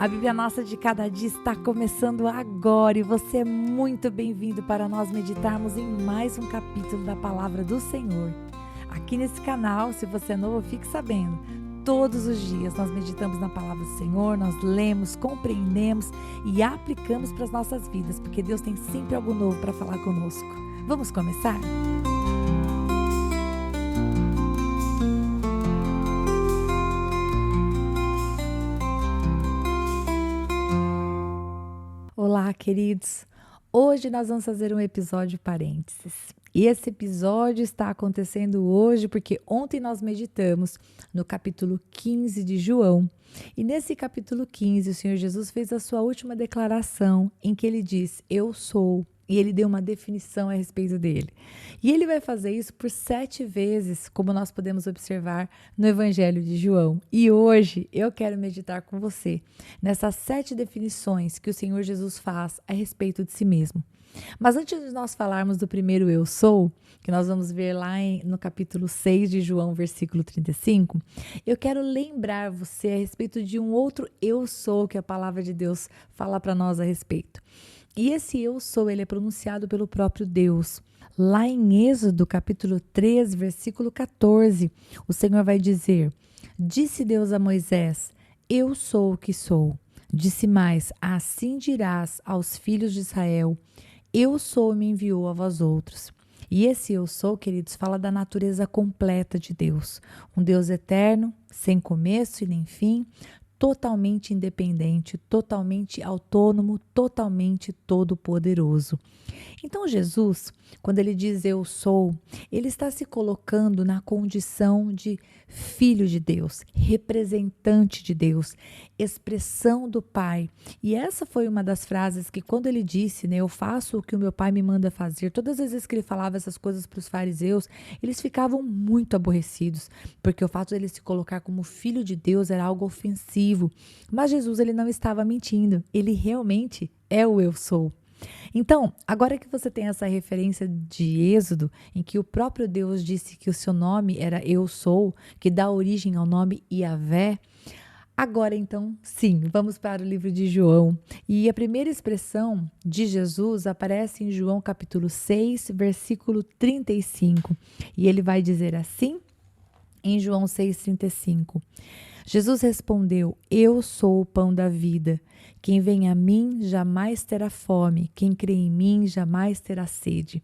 A Bíblia Nossa de Cada Dia está começando agora e você é muito bem-vindo para nós meditarmos em mais um capítulo da Palavra do Senhor. Aqui nesse canal, se você é novo, fique sabendo, todos os dias nós meditamos na Palavra do Senhor, nós lemos, compreendemos e aplicamos para as nossas vidas, porque Deus tem sempre algo novo para falar conosco. Vamos começar? Olá, queridos! Hoje nós vamos fazer um episódio parênteses. E esse episódio está acontecendo hoje porque ontem nós meditamos no capítulo 15 de João. E nesse capítulo 15, o Senhor Jesus fez a sua última declaração em que ele diz, eu sou. E ele deu uma definição a respeito dele. E ele vai fazer isso por 7 vezes, como nós podemos observar no Evangelho de João. E hoje eu quero meditar com você nessas 7 definições que o Senhor Jesus faz a respeito de si mesmo. Mas antes de nós falarmos do primeiro eu sou, que nós vamos ver lá no capítulo 6 de João, versículo 35, eu quero lembrar você a respeito de um outro eu sou que a palavra de Deus fala para nós a respeito. E esse eu sou, ele é pronunciado pelo próprio Deus. Lá em Êxodo, capítulo 3, versículo 14, o Senhor vai dizer, disse Deus a Moisés, eu sou o que sou. Disse mais, assim dirás aos filhos de Israel, eu sou me enviou a vós outros. E esse eu sou, queridos, fala da natureza completa de Deus. Um Deus eterno, sem começo e nem fim, totalmente independente, totalmente autônomo, totalmente todo-poderoso. Então Jesus, quando ele diz eu sou, ele está se colocando na condição de filho de Deus, representante de Deus, expressão do Pai. E essa foi uma das frases que quando ele disse, eu faço o que o meu Pai me manda fazer, todas as vezes que ele falava essas coisas para os fariseus, eles ficavam muito aborrecidos, porque o fato de ele se colocar como filho de Deus era algo ofensivo. Mas Jesus, ele não estava mentindo, ele realmente é o eu sou. Então, agora que você tem essa referência de Êxodo, em que o próprio Deus disse que o seu nome era eu sou, que dá origem ao nome Iavé, agora então, sim, vamos para o livro de João. E a primeira expressão de Jesus aparece em João capítulo 6, versículo 35. E ele vai dizer assim, em João 6,35. Jesus respondeu, eu sou o pão da vida. Quem vem a mim jamais terá fome. Quem crê em mim jamais terá sede.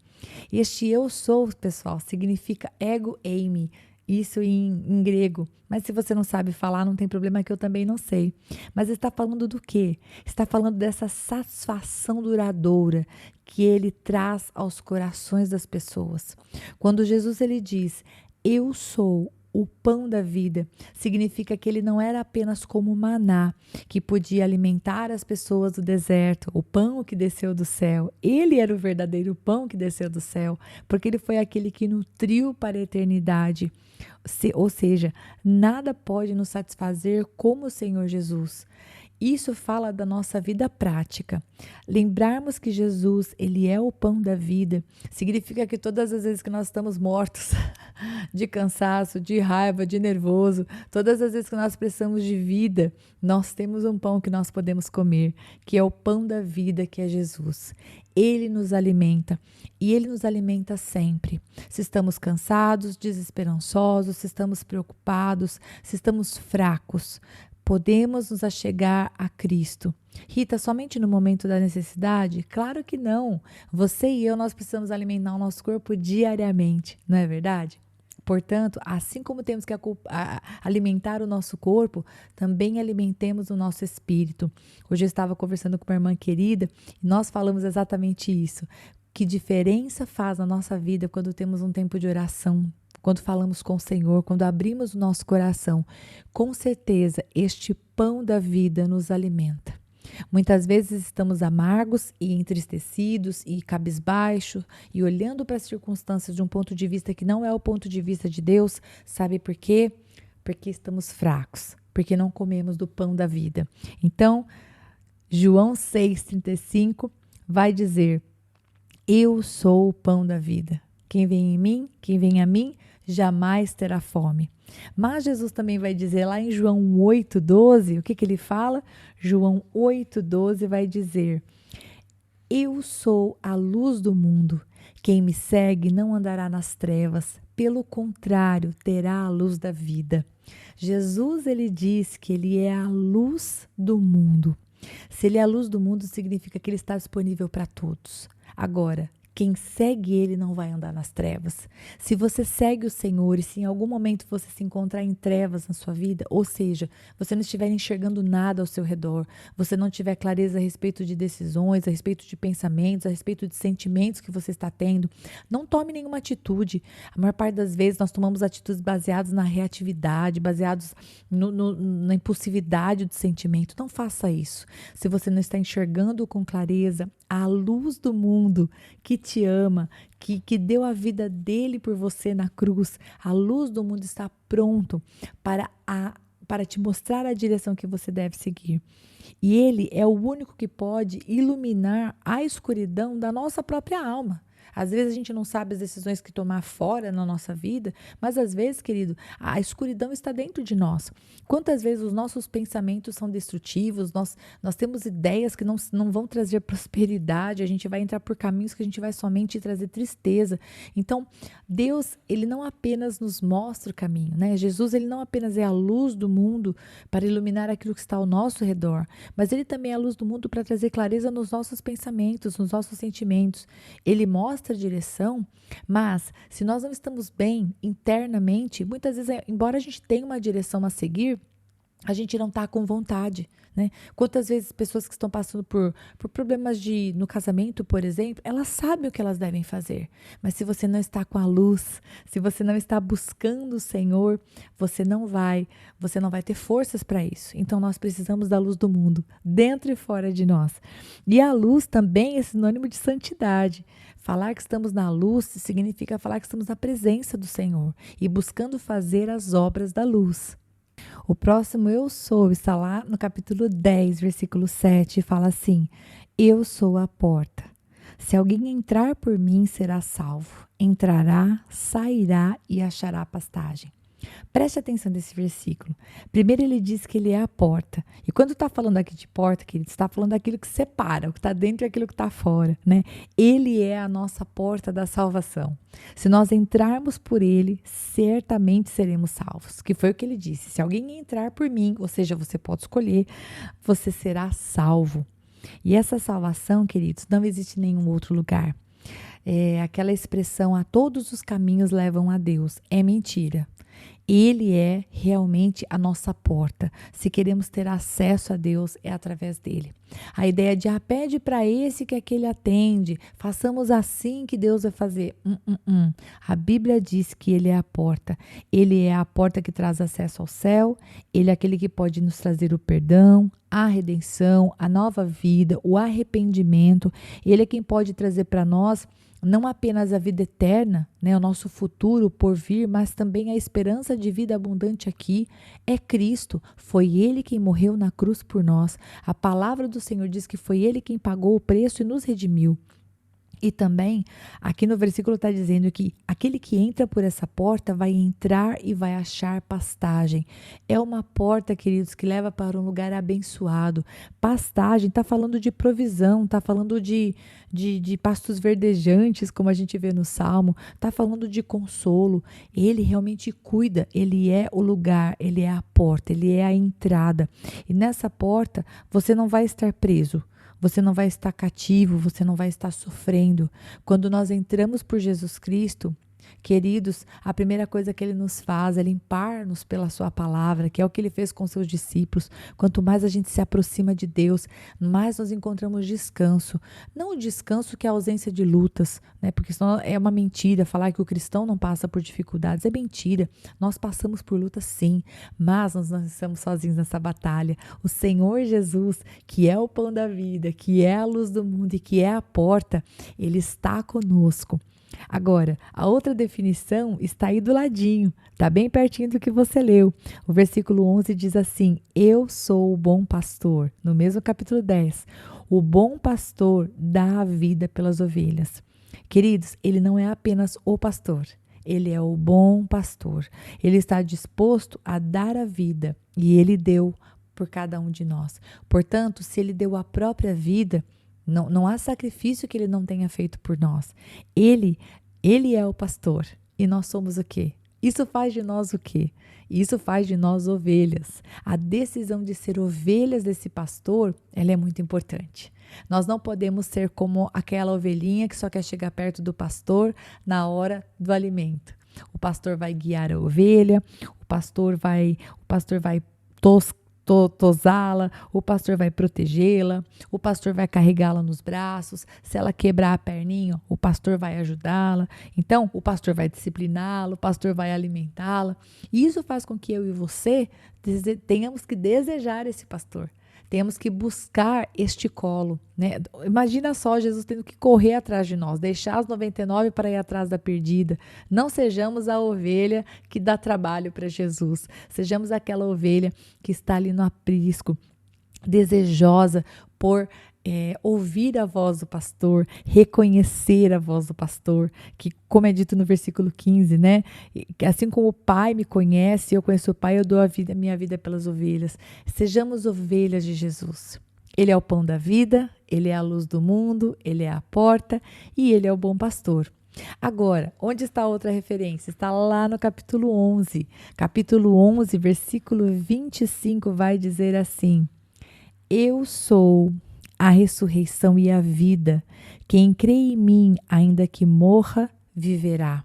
Este eu sou, pessoal, significa ego eimi. Isso em grego. Mas se você não sabe falar, não tem problema que eu também não sei. Mas está falando do quê? Está falando dessa satisfação duradoura que ele traz aos corações das pessoas. Quando Jesus ele diz, eu sou o pão da vida, significa que ele não era apenas como maná, que podia alimentar as pessoas do deserto, o pão que desceu do céu. Ele era o verdadeiro pão que desceu do céu, porque ele foi aquele que nutriu para a eternidade. Ou seja, nada pode nos satisfazer como o Senhor Jesus. Isso fala da nossa vida prática. Lembrarmos que Jesus, ele é o pão da vida, significa que todas as vezes que nós estamos mortos, de cansaço, de raiva, de nervoso, todas as vezes que nós precisamos de vida, nós temos um pão que nós podemos comer, que é o pão da vida, que é Jesus. Ele nos alimenta e ele nos alimenta sempre. Se estamos cansados, desesperançosos, se estamos preocupados, se estamos fracos, podemos nos achegar a Cristo. Rita, somente no momento da necessidade? Claro que não. Você e eu, nós precisamos alimentar o nosso corpo diariamente, não é verdade? Portanto, assim como temos que alimentar o nosso corpo, também alimentemos o nosso espírito. Hoje eu estava conversando com uma irmã querida e nós falamos exatamente isso. Que diferença faz na nossa vida quando temos um tempo de oração, quando falamos com o Senhor, quando abrimos o nosso coração. Com certeza, este pão da vida nos alimenta. Muitas vezes estamos amargos e entristecidos e cabisbaixos e olhando para as circunstâncias de um ponto de vista que não é o ponto de vista de Deus. Sabe por quê? Porque estamos fracos, porque não comemos do pão da vida. Então, João 6,35 vai dizer, eu sou o pão da vida. Quem vem a mim, jamais terá fome. Mas Jesus também vai dizer lá em João 8,12, o que ele fala? João 8,12 vai dizer: eu sou a luz do mundo. Quem me segue não andará nas trevas, pelo contrário, terá a luz da vida. Jesus, ele diz que ele é a luz do mundo. Se ele é a luz do mundo, significa que ele está disponível para todos. Agora, quem segue ele não vai andar nas trevas. Se você segue o Senhor e se em algum momento você se encontrar em trevas na sua vida, ou seja, você não estiver enxergando nada ao seu redor, você não tiver clareza a respeito de decisões, a respeito de pensamentos, a respeito de sentimentos que você está tendo, não tome nenhuma atitude. A maior parte das vezes nós tomamos atitudes baseadas na reatividade, baseados na impulsividade do sentimento. Não faça isso. Se você não está enxergando com clareza a luz do mundo que te ama, que deu a vida dele por você na cruz, a luz do mundo está pronto para te mostrar a direção que você deve seguir. E ele é o único que pode iluminar a escuridão da nossa própria alma. Às vezes a gente não sabe as decisões que tomar fora na nossa vida, mas às vezes, querido, a escuridão está dentro de nós. Quantas vezes os nossos pensamentos são destrutivos, nós temos ideias que não vão trazer prosperidade, a gente vai entrar por caminhos que a gente vai somente trazer tristeza. Então, Deus, ele não apenas nos mostra o caminho, né? Jesus, ele não apenas é a luz do mundo para iluminar aquilo que está ao nosso redor, mas ele também é a luz do mundo para trazer clareza nos nossos pensamentos, nos nossos sentimentos. Ele mostra a direção, mas se nós não estamos bem internamente, muitas vezes, embora a gente tenha uma direção a seguir, a gente não está com vontade, né? Quantas vezes pessoas que estão passando por problemas no casamento, por exemplo, elas sabem o que elas devem fazer, mas se você não está com a luz, se você não está buscando o Senhor, você não vai ter forças para isso. Então nós precisamos da luz do mundo, dentro e fora de nós. E a luz também é sinônimo de santidade. Falar que estamos na luz significa falar que estamos na presença do Senhor e buscando fazer as obras da luz. O próximo eu sou está lá no capítulo 10, versículo 7, e fala assim: eu sou a porta. Se alguém entrar por mim, será salvo. Entrará, sairá e achará pastagem. Preste atenção nesse versículo. Primeiro ele diz que ele é a porta. E quando está falando aqui de porta, querido, está falando daquilo que separa, o que está dentro e aquilo que está fora, né? Ele é a nossa porta da salvação. Se nós entrarmos por ele, certamente seremos salvos. Que foi o que ele disse. Se alguém entrar por mim, ou seja, você pode escolher, você será salvo. E essa salvação, queridos, não existe em nenhum outro lugar. Aquela expressão, a todos os caminhos levam a Deus, é mentira. Ele é realmente a nossa porta. Se queremos ter acesso a Deus, é através dele. A ideia de pede para esse que aquele atende, façamos assim que Deus vai fazer. A Bíblia diz que ele é a porta. Ele é a porta que traz acesso ao céu, ele é aquele que pode nos trazer o perdão, a redenção, a nova vida, o arrependimento. Ele é quem pode trazer para nós não apenas a vida eterna, né, o nosso futuro por vir, mas também a esperança de vida abundante aqui. É Cristo, foi Ele quem morreu na cruz por nós. A palavra do Senhor diz que foi Ele quem pagou o preço e nos redimiu. E também, aqui no versículo está dizendo que aquele que entra por essa porta vai entrar e vai achar pastagem. É uma porta, queridos, que leva para um lugar abençoado. Pastagem, está falando de provisão, está falando de pastos verdejantes, como a gente vê no Salmo, está falando de consolo. Ele realmente cuida, ele é o lugar, ele é a porta, ele é a entrada. E nessa porta, você não vai estar preso. Você não vai estar cativo, você não vai estar sofrendo. Quando nós entramos por Jesus Cristo, queridos, a primeira coisa que ele nos faz é limpar-nos pela sua palavra, que é o que ele fez com seus discípulos. Quanto mais a gente se aproxima de Deus, mais nós encontramos descanso. Não o descanso que é a ausência de lutas, né? Porque senão é uma mentira falar que o cristão não passa por dificuldades. É mentira. Nós passamos por lutas sim, mas nós não estamos sozinhos nessa batalha. O Senhor Jesus, que é o pão da vida, que é a luz do mundo e que é a porta, ele está conosco. Agora, a outra definição está aí do ladinho, está bem pertinho do que você leu. O versículo 11 diz assim: eu sou o bom pastor. No mesmo capítulo 10, o bom pastor dá a vida pelas ovelhas. Queridos, ele não é apenas o pastor, ele é o bom pastor. Ele está disposto a dar a vida e ele deu por cada um de nós. Portanto, se ele deu a própria vida, não há sacrifício que ele não tenha feito por nós. Ele é o pastor e nós somos o quê? Isso faz de nós o quê? Isso faz de nós ovelhas. A decisão de ser ovelhas desse pastor, ela é muito importante. Nós não podemos ser como aquela ovelhinha que só quer chegar perto do pastor na hora do alimento. O pastor vai guiar a ovelha, o pastor vai tosá-la, o pastor vai protegê-la, o pastor vai carregá-la nos braços, se ela quebrar a perninha, o pastor vai ajudá-la, então o pastor vai discipliná-la, o pastor vai alimentá-la, e isso faz com que eu e você tenhamos que desejar esse pastor, temos que buscar este colo, né? Imagina só Jesus tendo que correr atrás de nós, deixar as 99 para ir atrás da perdida. Não sejamos a ovelha que dá trabalho para Jesus. Sejamos aquela ovelha que está ali no aprisco, desejosa por ouvir a voz do pastor, reconhecer a voz do pastor, que como é dito no versículo 15, né? Assim como o Pai me conhece, eu conheço o Pai, eu dou a minha vida pelas ovelhas. Sejamos ovelhas de Jesus. Ele é o pão da vida, ele é a luz do mundo, ele é a porta e ele é o bom pastor. Agora, onde está a outra referência? Está lá no capítulo 11. Capítulo 11, versículo 25 vai dizer assim: Eu sou a ressurreição e a vida. Quem crê em mim, ainda que morra, viverá.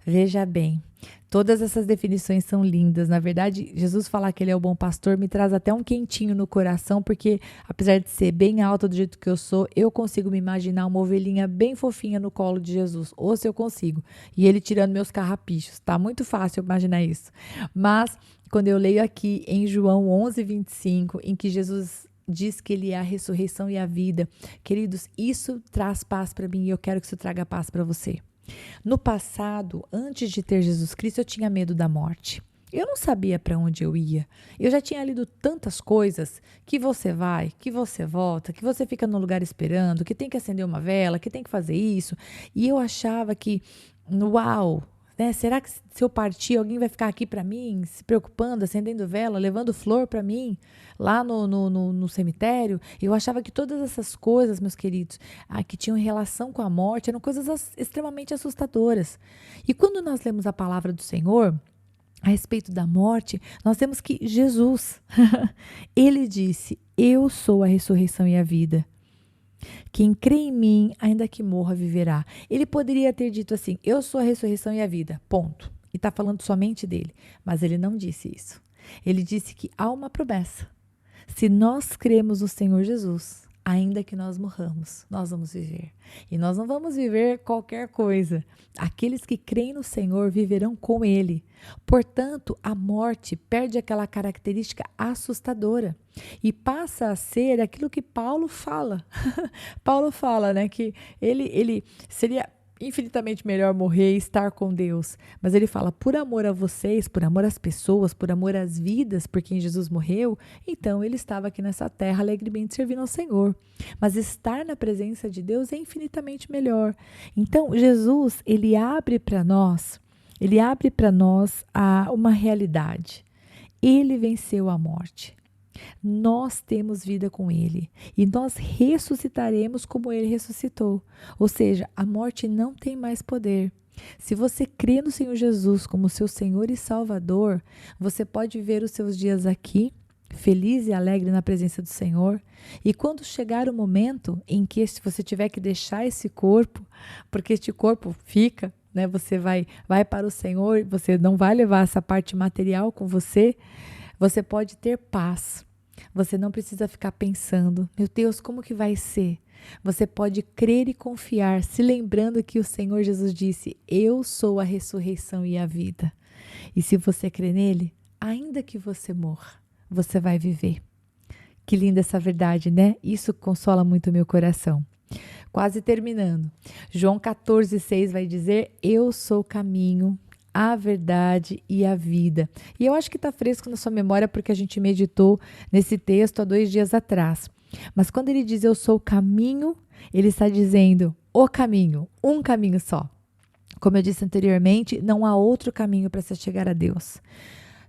Veja bem, todas essas definições são lindas. Na verdade, Jesus falar que ele é o bom pastor me traz até um quentinho no coração, porque apesar de ser bem alta do jeito que eu sou, eu consigo me imaginar uma ovelhinha bem fofinha no colo de Jesus, ou se eu consigo, e ele tirando meus carrapichos. Tá muito fácil imaginar isso. Mas quando eu leio aqui em João 11:25, em que Jesus diz que ele é a ressurreição e a vida, queridos, isso traz paz para mim e eu quero que isso traga paz para você. No passado, antes de ter Jesus Cristo, eu tinha medo da morte. Eu não sabia para onde eu ia. Eu já tinha lido tantas coisas, que você vai, que você volta, que você fica no lugar esperando, que tem que acender uma vela, que tem que fazer isso. E eu achava que, uau, né? Será que se eu partir, alguém vai ficar aqui para mim, se preocupando, acendendo vela, levando flor para mim, lá no cemitério? Eu achava que todas essas coisas, meus queridos, que tinham relação com a morte, eram coisas extremamente assustadoras. E quando nós lemos a palavra do Senhor a respeito da morte, nós temos que Jesus, ele disse: eu sou a ressurreição e a vida. Quem crê em mim, ainda que morra, viverá. Ele poderia ter dito assim: eu sou a ressurreição e a vida, ponto. E está falando somente dele. Mas ele não disse isso. Ele disse que há uma promessa. Se nós cremos no Senhor Jesus, ainda que nós morramos, nós vamos viver. E nós não vamos viver qualquer coisa. Aqueles que creem no Senhor viverão com Ele. Portanto, a morte perde aquela característica assustadora e passa a ser aquilo que Paulo fala. Paulo fala, né, que ele seria infinitamente melhor morrer e estar com Deus. Mas ele fala, por amor a vocês, por amor às pessoas, por amor às vidas por quem Jesus morreu, então ele estava aqui nessa terra alegremente servindo ao Senhor. Mas estar na presença de Deus é infinitamente melhor. Então, Jesus, ele abre para nós uma realidade. Ele venceu a morte. Nós temos vida com Ele e nós ressuscitaremos como Ele ressuscitou. Ou seja, a morte não tem mais poder. Se você crê no Senhor Jesus como seu Senhor e Salvador, você pode ver os seus dias aqui, feliz e alegre na presença do Senhor. E quando chegar o momento em que você tiver que deixar esse corpo, porque este corpo fica, né, você vai para o Senhor, você não vai levar essa parte material com você, você pode ter paz. Você não precisa ficar pensando, meu Deus, como que vai ser? Você pode crer e confiar, se lembrando que o Senhor Jesus disse, eu sou a ressurreição e a vida. E se você crê nele, ainda que você morra, você vai viver. Que linda essa verdade, né? Isso consola muito o meu coração. Quase terminando. João 14:6 vai dizer, eu sou o caminho, a verdade e a vida. E eu acho que está fresco na sua memória porque a gente meditou nesse texto há 2 dias atrás. Mas quando ele diz eu sou o caminho, ele está dizendo o caminho, um caminho só. Como eu disse anteriormente, não há outro caminho para se chegar a Deus.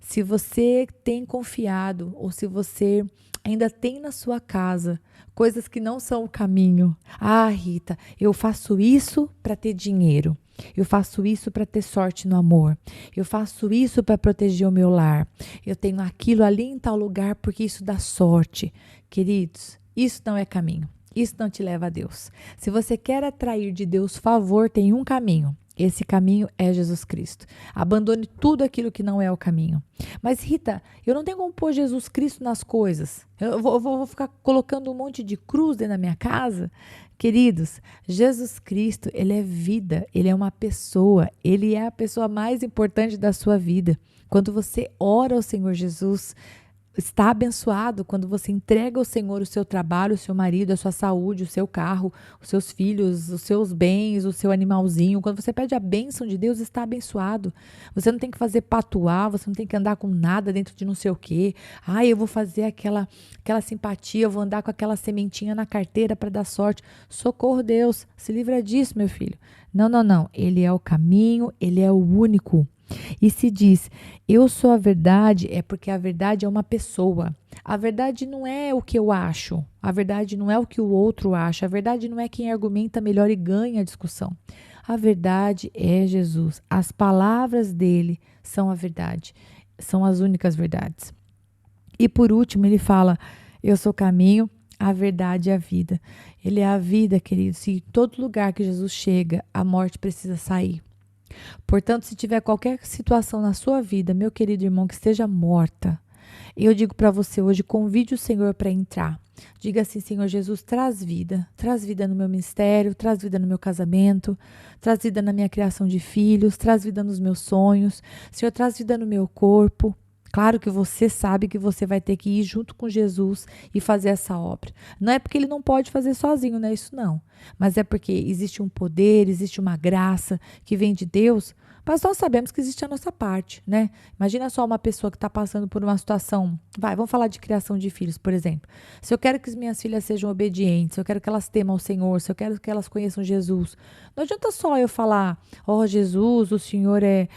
Se você tem confiado ou se você ainda tem na sua casa coisas que não são o caminho. Ah, Rita, eu faço isso para ter dinheiro. Eu faço isso para ter sorte no amor. Eu faço isso para proteger o meu lar. Eu tenho aquilo ali em tal lugar porque isso dá sorte. Queridos, isso não é caminho. Isso não te leva a Deus. Se você quer atrair de Deus favor, tem um caminho. Esse caminho é Jesus Cristo. Abandone tudo aquilo que não é o caminho. Mas Rita, eu não tenho como pôr Jesus Cristo nas coisas. Eu vou ficar colocando um monte de cruz dentro da minha casa? Queridos, Jesus Cristo, ele é vida, ele é uma pessoa, ele é a pessoa mais importante da sua vida. Quando você ora ao Senhor Jesus, está abençoado quando você entrega ao Senhor o seu trabalho, o seu marido, a sua saúde, o seu carro, os seus filhos, os seus bens, o seu animalzinho. Quando você pede a bênção de Deus, está abençoado. Você não tem que fazer patuar, você não tem que andar com nada dentro de não sei o quê. Ah, eu vou fazer aquela simpatia, eu vou andar com aquela sementinha na carteira para dar sorte. Socorro, Deus, se livra disso, meu filho. Não, não, não. Ele é o caminho, ele é o único. E se diz, eu sou a verdade, é porque a verdade é uma pessoa. A verdade não é o que eu acho. A verdade não é o que o outro acha. A verdade não é quem argumenta melhor e ganha a discussão. A verdade é Jesus. As palavras dele são a verdade. São as únicas verdades. E por último, ele fala, eu sou o caminho, a verdade e a vida. Ele é a vida, queridos. Se em todo lugar que Jesus chega, a morte precisa sair. Portanto, se tiver qualquer situação na sua vida, meu querido irmão, que esteja morta, eu digo para você hoje, convide o Senhor para entrar. Diga assim, Senhor Jesus, traz vida no meu ministério, traz vida no meu casamento, traz vida na minha criação de filhos, traz vida nos meus sonhos, Senhor, traz vida no meu corpo. Claro que você sabe que você vai ter que ir junto com Jesus e fazer essa obra. Não é porque ele não pode fazer sozinho, não é isso não. Mas é porque existe um poder, existe uma graça que vem de Deus, mas nós sabemos que existe a nossa parte, né? Imagina só uma pessoa que está passando por uma situação, vamos falar de criação de filhos, por exemplo. Se eu quero que as minhas filhas sejam obedientes, se eu quero que elas temam ao Senhor, se eu quero que elas conheçam Jesus, não adianta só eu falar, Jesus, o Senhor é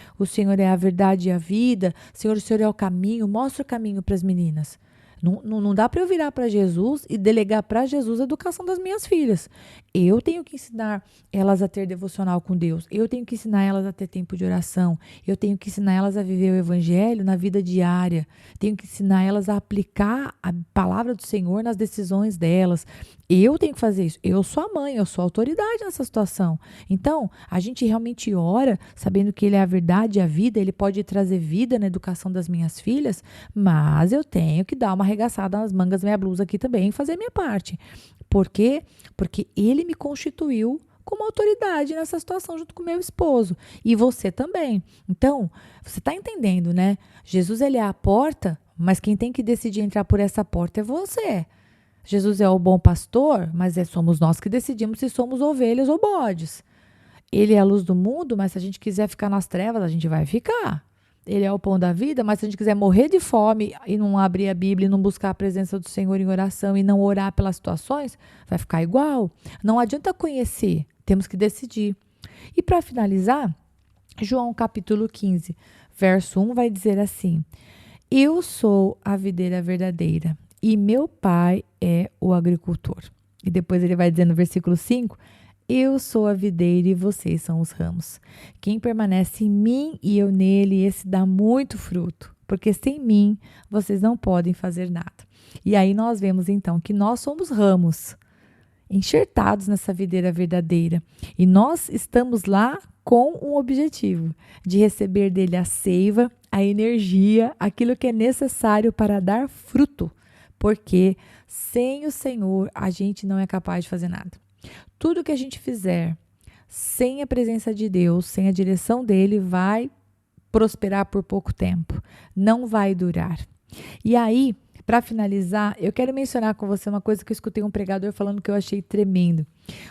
a verdade e a vida, o Senhor é o caminho, mostra o caminho para as meninas. Não dá para eu virar para Jesus e delegar para Jesus a educação das minhas filhas. Eu tenho que ensinar elas a ter devocional com Deus. Eu tenho que ensinar elas a ter tempo de oração. Eu tenho que ensinar elas a viver o evangelho na vida diária. Tenho que ensinar elas a aplicar a palavra do Senhor nas decisões delas. Eu tenho que fazer isso. Eu sou a mãe, eu sou a autoridade nessa situação. Então, a gente realmente ora, sabendo que Ele é a verdade e a vida, Ele pode trazer vida na educação das minhas filhas, mas eu tenho que dar uma arregaçada nas mangas da minha blusa aqui também e fazer a minha parte. Por quê? Porque Ele me constituiu como autoridade nessa situação junto com meu esposo. E você também. Então, você está entendendo, né? Jesus, Ele é a porta, mas quem tem que decidir entrar por essa porta é você. Jesus é o bom pastor, mas somos nós que decidimos se somos ovelhas ou bodes. Ele é a luz do mundo, mas se a gente quiser ficar nas trevas, a gente vai ficar. Ele é o pão da vida, mas se a gente quiser morrer de fome e não abrir a Bíblia e não buscar a presença do Senhor em oração e não orar pelas situações, vai ficar igual. Não adianta conhecer, temos que decidir. E para finalizar, João capítulo 15, verso 1 vai dizer assim, eu sou a videira verdadeira e meu pai é o agricultor. E depois ele vai dizer no versículo 5, eu sou a videira e vocês são os ramos. Quem permanece em mim e eu nele, esse dá muito fruto, porque sem mim vocês não podem fazer nada. E aí nós vemos então que nós somos ramos, enxertados nessa videira verdadeira. E nós estamos lá com um objetivo, de receber dele a seiva, a energia, aquilo que é necessário para dar fruto. Porque sem o Senhor a gente não é capaz de fazer nada. Tudo que a gente fizer sem a presença de Deus, sem a direção dele, vai prosperar por pouco tempo. Não vai durar. E aí, para finalizar, eu quero mencionar com você uma coisa que eu escutei um pregador falando que eu achei tremendo.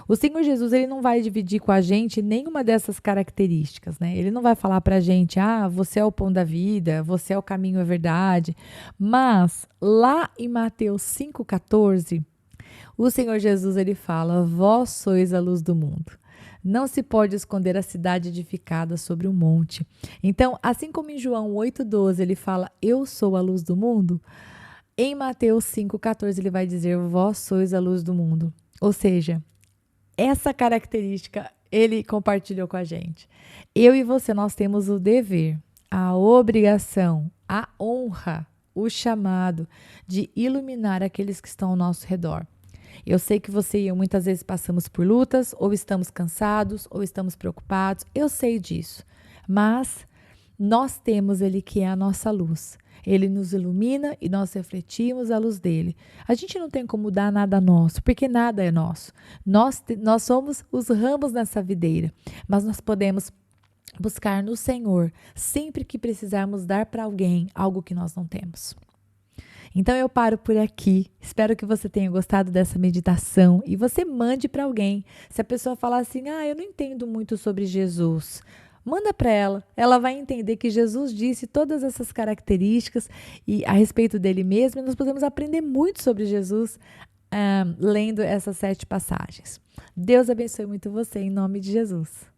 O Senhor Jesus, ele não vai dividir com a gente nenhuma dessas características, né? Ele não vai falar para a gente, você é o pão da vida, você é o caminho, a verdade. Mas, lá em Mateus 5,14, O Senhor Jesus, ele fala: vós sois a luz do mundo. Não se pode esconder a cidade edificada sobre um monte. Então, assim como em João 8,12 ele fala: eu sou a luz do mundo, em Mateus 5,14 ele vai dizer: vós sois a luz do mundo. Ou seja, essa característica ele compartilhou com a gente. Eu e você, nós temos o dever, a obrigação, a honra, o chamado de iluminar aqueles que estão ao nosso redor. Eu sei que você e eu muitas vezes passamos por lutas, ou estamos cansados, ou estamos preocupados. Eu sei disso. Mas nós temos Ele que é a nossa luz. Ele nos ilumina e nós refletimos a luz dele. A gente não tem como dar nada nosso, porque nada é nosso. Nós somos os ramos nessa videira, mas nós podemos buscar no Senhor sempre que precisarmos dar para alguém algo que nós não temos. Então eu paro por aqui, espero que você tenha gostado dessa meditação e você mande para alguém. Se a pessoa falar assim, eu não entendo muito sobre Jesus, manda para ela, ela vai entender que Jesus disse todas essas características e a respeito dele mesmo, e nós podemos aprender muito sobre Jesus lendo essas 7 passagens. Deus abençoe muito você, em nome de Jesus.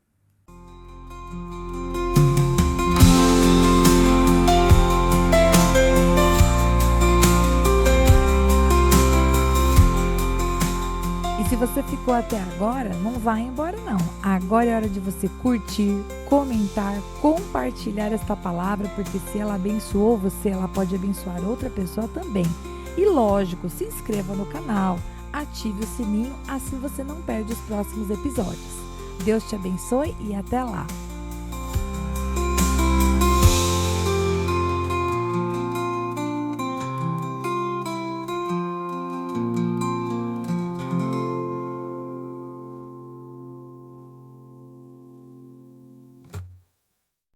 Se você ficou até agora, não vai embora não. Agora é hora de você curtir, comentar, compartilhar esta palavra, porque se ela abençoou você, ela pode abençoar outra pessoa também. E lógico, se inscreva no canal, ative o sininho, assim você não perde os próximos episódios. Deus te abençoe e até lá!